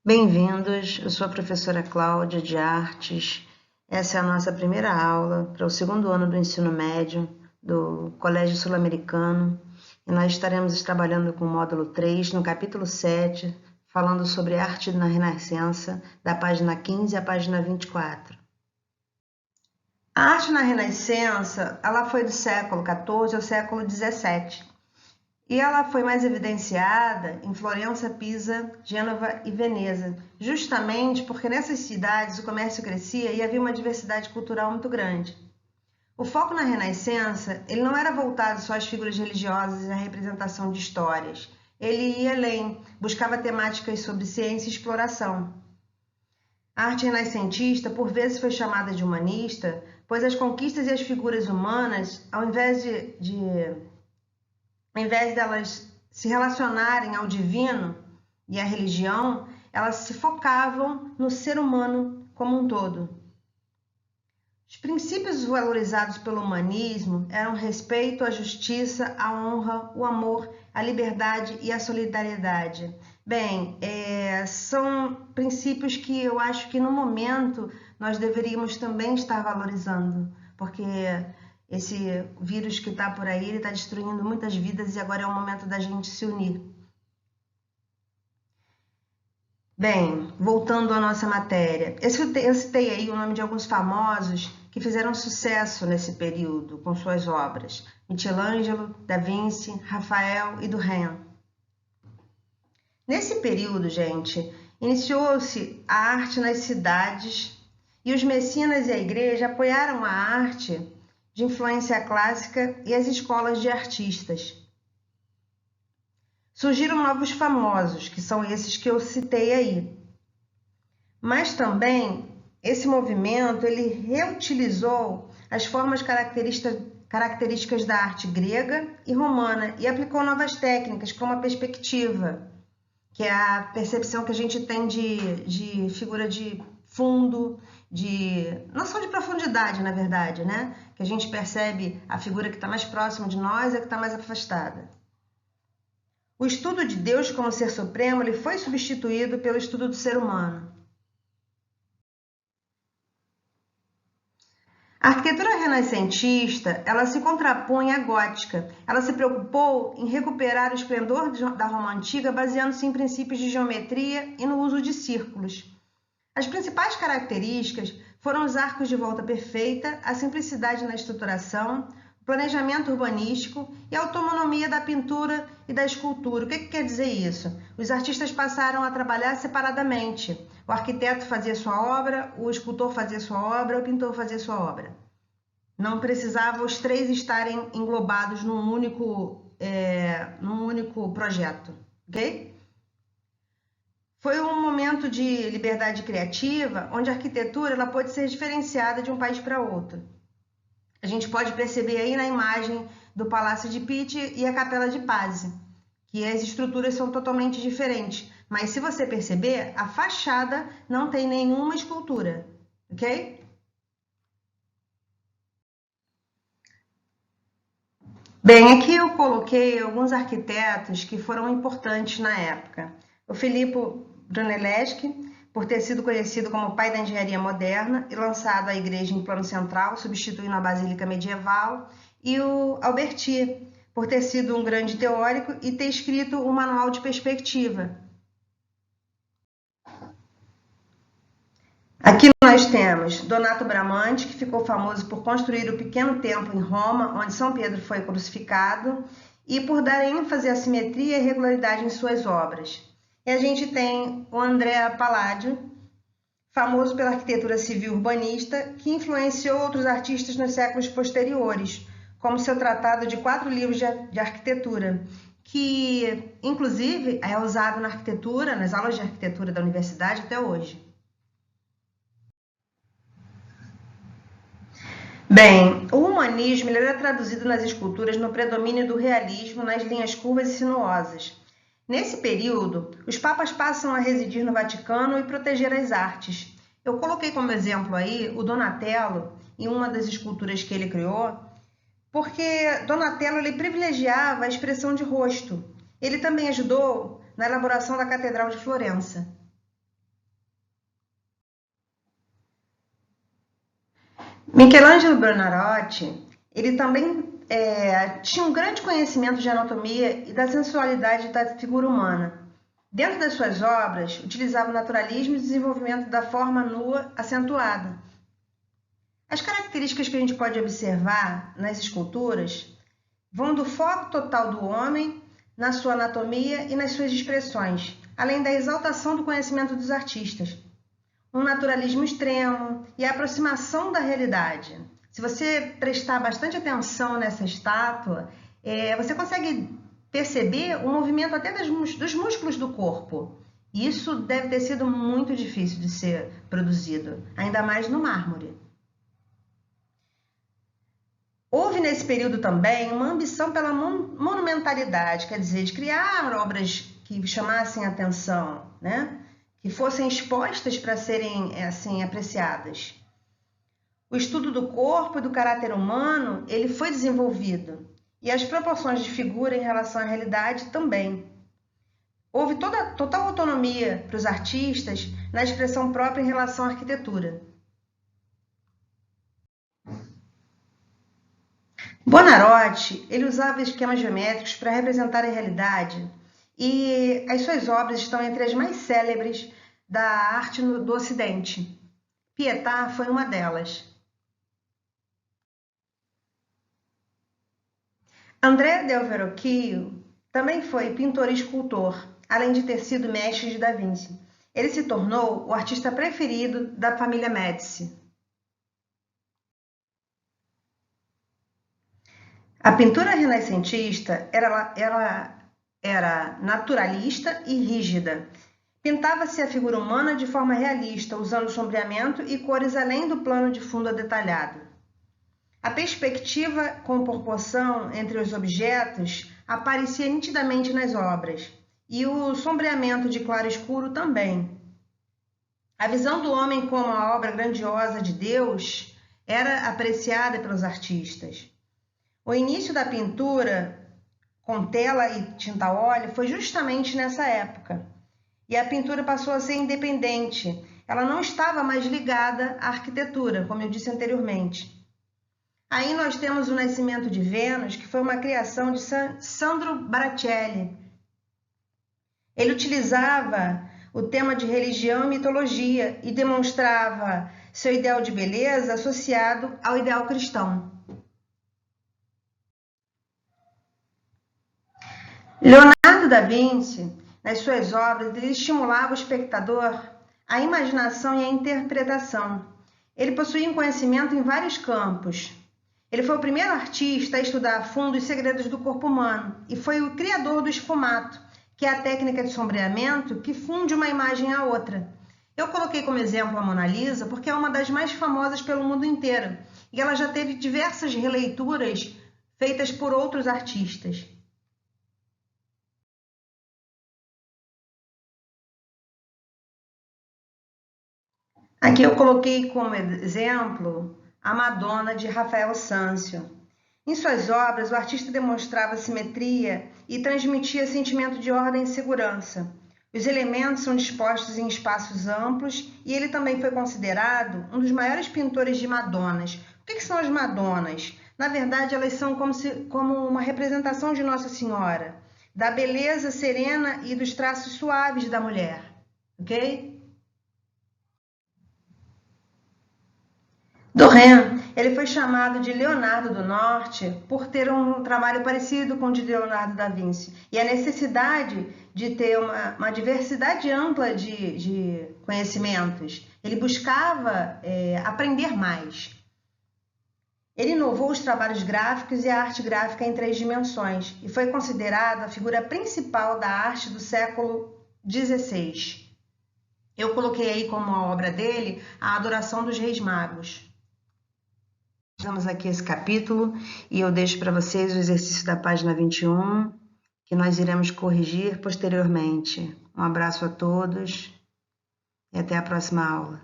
Bem-vindos, eu sou a professora Cláudia de Artes. Essa é a nossa primeira aula para o segundo ano do ensino médio do Colégio Sul-Americano e nós estaremos trabalhando com o módulo 3, no capítulo 7, falando sobre arte na Renascença, da página 15 à página 24. A arte na Renascença, ela foi do século XIV ao século XVII. E ela foi mais evidenciada em Florença, Pisa, Gênova e Veneza, justamente porque nessas cidades o comércio crescia e havia uma diversidade cultural muito grande. O foco na Renascença, ele não era voltado só às figuras religiosas e à representação de histórias. Ele ia além, buscava temáticas sobre ciência e exploração. A arte renascentista, por vezes, foi chamada de humanista, pois as conquistas e as figuras humanas, ao invés delas se relacionarem ao divino e à religião, elas se focavam no ser humano como um todo. Os princípios valorizados pelo humanismo eram o respeito, a justiça, a honra, o amor, a liberdade e a solidariedade. Bem, são princípios que eu acho que no momento nós deveríamos também estar valorizando, porque esse vírus que está por aí, ele está destruindo muitas vidas e agora é o momento da gente se unir. Bem, voltando à nossa matéria, eu citei aí o nome de alguns famosos que fizeram sucesso nesse período com suas obras: Michelangelo, Da Vinci, Rafael e Duran. Nesse período, gente, iniciou-se a arte nas cidades e os mecenas e a igreja apoiaram a arte de influência clássica e as escolas de artistas. Surgiram novos famosos, que são esses que eu citei aí. Mas também esse movimento ele reutilizou as formas características da arte grega e romana e aplicou novas técnicas, como a perspectiva, que é a percepção que a gente tem de figura de fundo, de noção de profundidade, na verdade, né? Que a gente percebe a figura que está mais próxima de nós e a que está mais afastada. O estudo de Deus como ser supremo ele foi substituído pelo estudo do ser humano. A arquitetura renascentista, ela se contrapunha à gótica. Ela se preocupou em recuperar o esplendor da Roma antiga, baseando-se em princípios de geometria e no uso de círculos. As principais características foram os arcos de volta perfeita, a simplicidade na estruturação, o planejamento urbanístico e a autonomia da pintura e da escultura. O que quer dizer isso? Os artistas passaram a trabalhar separadamente. O arquiteto fazia sua obra, o escultor fazia sua obra, o pintor fazia sua obra. Não precisava os três estarem englobados num único projeto, ok? Foi um momento de liberdade criativa, onde a arquitetura ela pode ser diferenciada de um país para outro. A gente pode perceber aí na imagem do Palácio de Pitti e a Capela de Pazzi, que as estruturas são totalmente diferentes. Mas se você perceber, a fachada não tem nenhuma escultura, ok? Bem, aqui eu coloquei alguns arquitetos que foram importantes na época. O Filippo Brunelleschi, por ter sido conhecido como pai da engenharia moderna e lançado a igreja em plano central, substituindo a basílica medieval, e o Alberti, por ter sido um grande teórico e ter escrito o Manual de Perspectiva. Aqui nós temos Donato Bramante, que ficou famoso por construir o pequeno templo em Roma, onde São Pedro foi crucificado, e por dar ênfase à simetria e regularidade em suas obras. E a gente tem o Andrea Palladio, famoso pela arquitetura civil urbanista, que influenciou outros artistas nos séculos posteriores, como seu tratado de 4 livros de arquitetura, que inclusive é usado na arquitetura, nas aulas de arquitetura da universidade até hoje. Bem, o humanismo ele era traduzido nas esculturas no predomínio do realismo nas linhas curvas e sinuosas. Nesse período, os papas passam a residir no Vaticano e proteger as artes. Eu coloquei como exemplo aí o Donatello em uma das esculturas que ele criou, porque Donatello ele privilegiava a expressão de rosto. Ele também ajudou na elaboração da Catedral de Florença. Michelangelo Buonarroti, ele também tinha um grande conhecimento de anatomia e da sensualidade da figura humana. Dentro das suas obras, utilizava o naturalismo e o desenvolvimento da forma nua acentuada. As características que a gente pode observar nas esculturas vão do foco total do homem na sua anatomia e nas suas expressões, além da exaltação do conhecimento dos artistas. Um naturalismo extremo e a aproximação da realidade. Se você prestar bastante atenção nessa estátua, você consegue perceber o movimento até dos músculos do corpo. Isso deve ter sido muito difícil de ser produzido, ainda mais no mármore. Houve nesse período também uma ambição pela monumentalidade, quer dizer, de criar obras que chamassem atenção, né? Que fossem expostas para serem assim apreciadas. O estudo do corpo e do caráter humano, ele foi desenvolvido, e as proporções de figura em relação à realidade também. Houve total autonomia para os artistas na expressão própria em relação à arquitetura. Buonarroti, ele usava esquemas geométricos para representar a realidade, e as suas obras estão entre as mais célebres da arte do Ocidente. Pietà foi uma delas. André del Verrocchio também foi pintor e escultor, além de ter sido mestre de Da Vinci. Ele se tornou o artista preferido da família Médici. A pintura renascentista era naturalista e rígida. Pintava-se a figura humana de forma realista, usando sombreamento e cores além do plano de fundo detalhado. A perspectiva com proporção entre os objetos aparecia nitidamente nas obras, e o sombreamento de claro e escuro também. A visão do homem como a obra grandiosa de Deus era apreciada pelos artistas. O início da pintura com tela e tinta óleo foi justamente nessa época. E a pintura passou a ser independente. Ela não estava mais ligada à arquitetura, como eu disse anteriormente. Aí nós temos o Nascimento de Vênus, que foi uma criação de Sandro Botticelli. Ele utilizava o tema de religião e mitologia e demonstrava seu ideal de beleza associado ao ideal cristão. Leonardo da Vinci, nas suas obras, ele estimulava o espectador à imaginação e à interpretação. Ele possuía um conhecimento em vários campos. Ele foi o primeiro artista a estudar a fundo os segredos do corpo humano e foi o criador do esfumato, que é a técnica de sombreamento que funde uma imagem à outra. Eu coloquei como exemplo a Mona Lisa porque é uma das mais famosas pelo mundo inteiro e ela já teve diversas releituras feitas por outros artistas. Aqui eu coloquei como exemplo a Madonna de Rafael Sanzio. Em suas obras, o artista demonstrava simetria e transmitia sentimento de ordem e segurança. Os elementos são dispostos em espaços amplos e ele também foi considerado um dos maiores pintores de Madonas. O que são as Madonas? Na verdade, elas são como uma representação de Nossa Senhora, da beleza serena e dos traços suaves da mulher, ok? Dorren, ele foi chamado de Leonardo do Norte por ter um trabalho parecido com o de Leonardo da Vinci e a necessidade de ter uma diversidade ampla de conhecimentos. Ele buscava aprender mais. Ele inovou os trabalhos gráficos e a arte gráfica em 3 dimensões e foi considerado a figura principal da arte do século XVI. Eu coloquei aí como a obra dele a Adoração dos Reis Magos. Estamos aqui esse capítulo e eu deixo para vocês o exercício da página 21, que nós iremos corrigir posteriormente. Um abraço a todos e até a próxima aula.